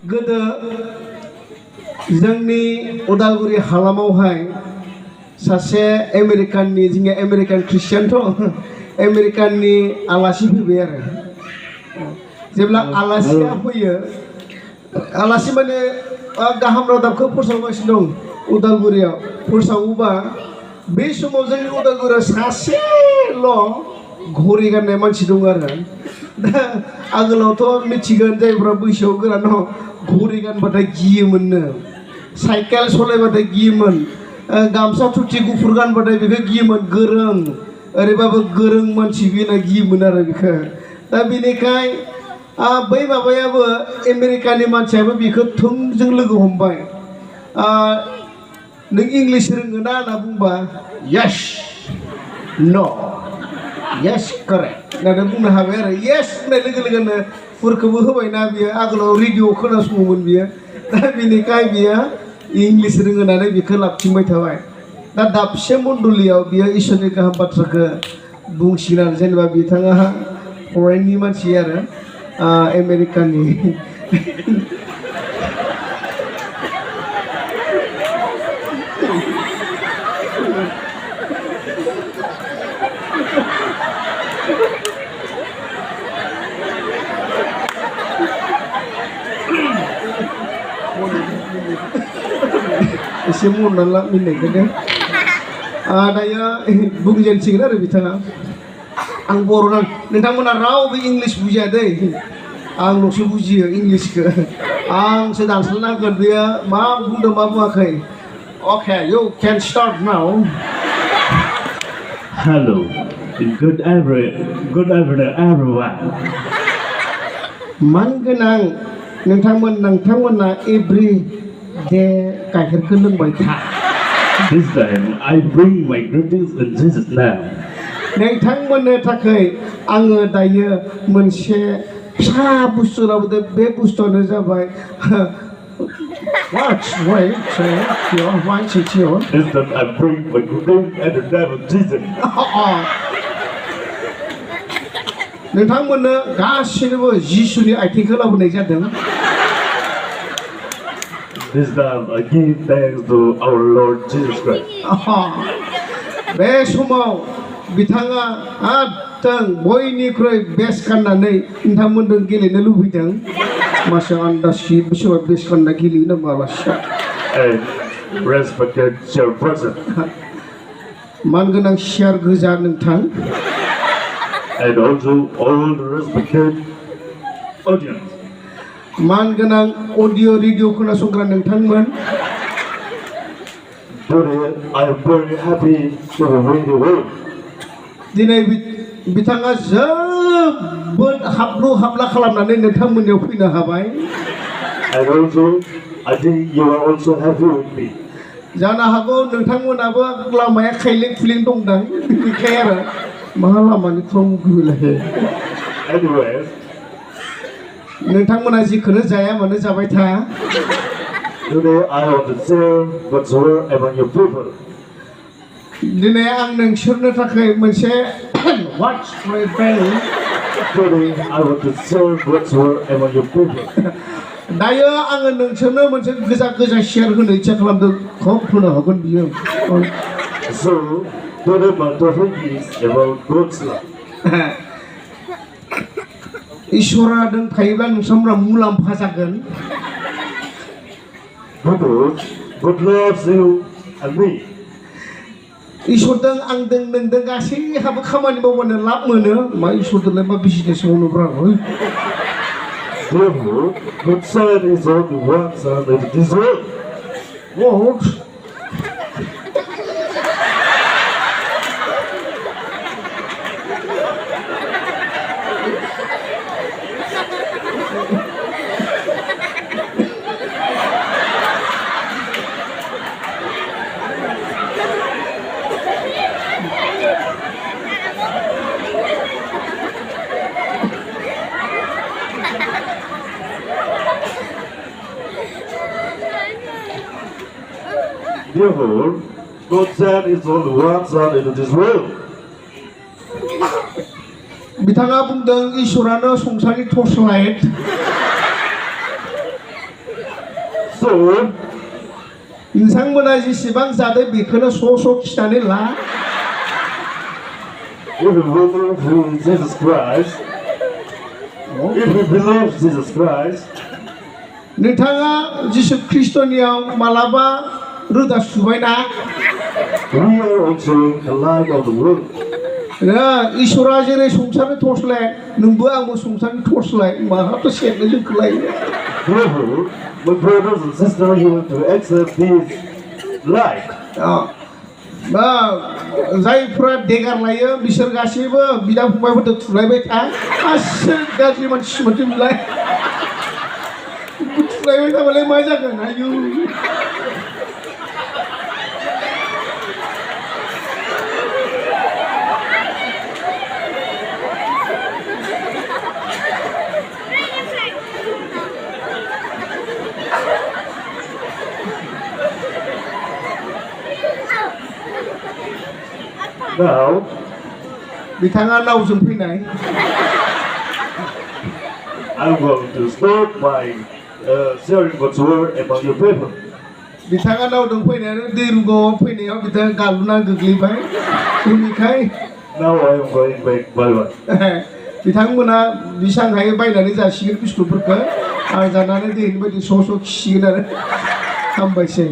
गोदो जोंनि उदालगुरि हालामावहाय सासे आमेरिकाननि जोंनि आमेरिकान ख्रिस्टियानथ' आमेरिकाननि आलासि फैबाय आरो जेब्ला आलासिया फैयो आलासि माने गाहाम रादाबखौ फोसावगासिनो दं उदालगुरियाव फोसावोबा बे समाव जोंनि उदालगुरियाव सासेल' घरि गाननाय मानसि दं आरो दा आगोलावथ' मिथिगोन जायफ्रा बैसोआव गोरा दं घरि गानबाथाय गियोमोननो साइकेल सलायबाथाय गियोमोन गामसा थुथि गुफुर गानबाथाय बेखौ गियोमोन गोरों ओरैबाबो गोरों मानसि बेना गियोमोन आरो बेखौ दा बेनिखाय बै माबायाबो आमेरिकानि मानसियाबो बेखौ थोंजों लोगो हमबाय नों इंलिस रोङो ना होनना बुंबा येस न' येस कारेक्ट होननानै बुंनो हाबाय आरो येस होननाय लोगो लोगोनो फुरखौबो होबायना बियो आगोलाव रेडिअ खोनासङोमोन बियो दा बेनिखाय बियो इंलिस रोंनानै बेखौ लाबथिंबाय थाबाय दा दाबसे मण्डलियाव बियो इसोरनि गाहाम बाथ्राखौ बुंसिगोन आरो जेनेबा बिथाङा फरेननि मानसि आरो आमेरिकानि एसे मनना ला मिनिनायखौनो दायो बुंजेनसिगोन आरो बिथाङा आं बर' नोंथांमोना रावबो इंलिस बुजिया दै आंल'सो बुजियो इंलिसखौ आंसो दानस्लायनांगोन बेयो मा बुंदों मा बुङाखै अके you can start now Hello, good evening everyone. मान गोनां नोंथांमोना एभ्रि डे गाइखेरखौ लोंबाय था This time I bring my greetings in Jesus' name. नोंथांमोननो थाखाय आङो दायो मोनसे फिसा बुस्थु लाबोदों बे बुस्थुआनो जाबाय What's right? Your one situation. This time I bring my greetings in the name of Jesus. नोंथांमोननो गासैनोबो जिसुनि आथिंखौ लाबोनाय जादों This time I give thanks to our Lord Jesus Christ. बे समाव बिथाङा एकदम बयनिख्रुइ बेस्ट गाननानै नोंथांमोनजों गेलेनो लुबैदों मासे आन्दाजि बिसोर बेस्ट गानना गेलेयो नामा आलासिया And respected chairperson. मानगोनां सियार गोजा नोंथां And also all the respected audience. मानगोनां अडिअ रेडिअ खोनासंग्रा नोंथांमोन Today I am very happy to bring the word. दिनै बिथाङा जोबोद हाबलु हाबला खालामनानै नोंथांमोननियाव फैनो हाबाय And also I think you are also happy with me. जानो हागौ नोंथांमोनाबो लामाया खायलें खुलें दंदां बेखाय आरो मा लामानि ख्रम गैलाहे Anyways, नोंथांमोना जिखौनो जाया मानो जाबाय था today I want to share God's word among your people. दिनै आं नोंसोरनो थाखाय मोनसे What's programe Today I want to share God's word among your people. दायो आङो नोंसोरनो मोनसे गोजा शेयार होनो इच्छा खालामदों खोब होनो हागोन बियो So today my topic is about God's love. इसोरा दंखायोब्ला नोंथांमोना मुलाम्फा जागोन Because God loves you and me. इसोरजों आंजों नोंजों गासैहाबो खामानि मावबानो लाब मोनो मा इसोरजोंलाय मा business मावनोब्रा Therefore, God's son is only one son in this world. What? Therefore, God's son is only one son in this world. बिथाङा बुंदों इसोरानो संसारनि टर्च लाइट So, नोंथांमोना जेसेबां जादों बेखौनो स' खिनानै ला if we believe in Jesus Christ, if we believe Jesus Christ, नोंथाङा जिसु ख्रिस्टनियाव मालाबा रोदा सुबायना we are also the light of the world. इसोरा जेरै संसारनि टर्चलाइ नोंबो आंबो संसारनि टर्चलाइ माहाथ' सेरनो जोंखौलाय Therefore, my brothers and sisters, you want to accept this light. जायफ्रा देगार लायो बिसोर गासैबो बिदा फंबायफोरजों थुलायबाय था आसोर गाज्रि मानसि मोनलाय थुलायबाय थाबालाय मा जागोन आयु Now, बिथाङा नावजों फैनाय I'm going to start by sharing God's word among your people. बिथाङा नावजों फैनायानो दै रुगुङाव फैनायाव बिथाङा गालुना गोग्लैबाय बेनिखाय Now I am going back by one. बिथांमोना बेसां हायो बायनानै जासिगोन बुस्थुफोरखौ आरो जानानै दैनि बायदि स' खिसिगोन आरो हामबायसै